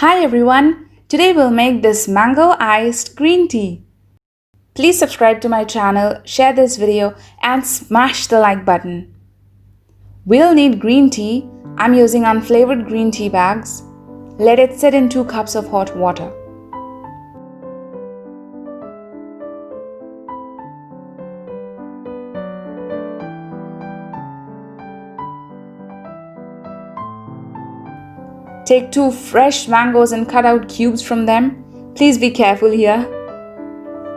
Hi everyone, today we'll make this mango iced green tea. Please subscribe to my channel, share this video and smash the like button. We'll need green tea. I'm using unflavored green tea bags. Let it sit in 2 cups of hot water. Take 2 fresh mangoes and cut out cubes from them. Please be careful here.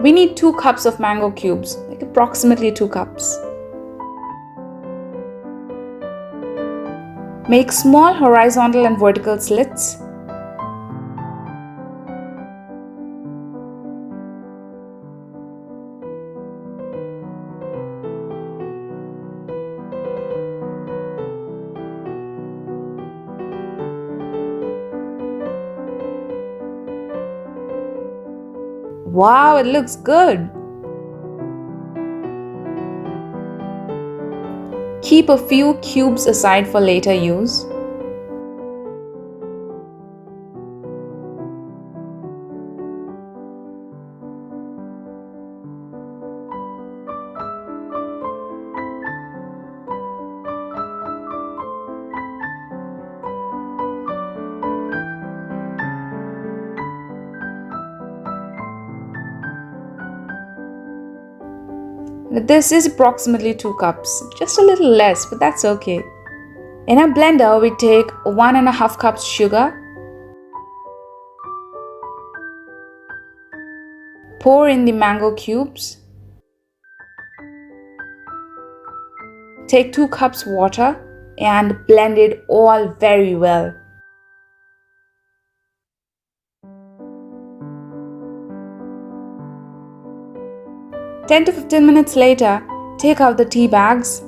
We need 2 cups of mango cubes, like approximately 2 cups. Make small horizontal and vertical slits. Wow, it looks good! Keep a few cubes aside for later use. This is approximately 2 cups, just a little less, but that's okay. In a blender, we take 1.5 cups sugar. Pour in the mango cubes. Take 2 cups water and blend it all very well. Ten to 15 minutes later, take out the tea bags.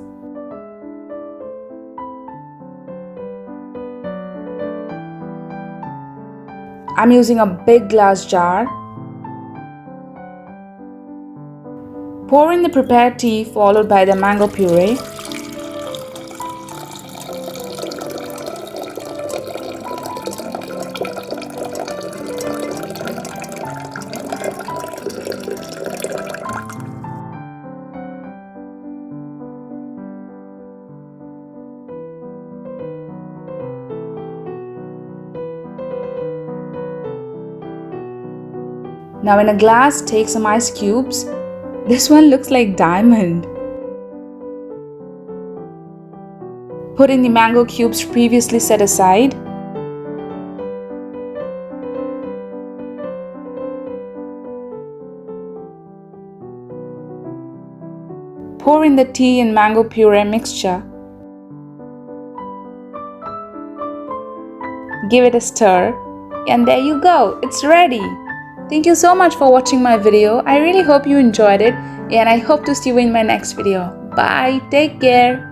I'm using a big glass jar. Pour in the prepared tea followed by the mango puree. Now in a glass, take some ice cubes. This one looks like diamond. Put in the mango cubes previously set aside. Pour in the tea and mango puree mixture. Give it a stir. And there you go, it's ready. Thank you so much for watching my video. I really hope you enjoyed it and I hope to see you in my next video. Bye, take care.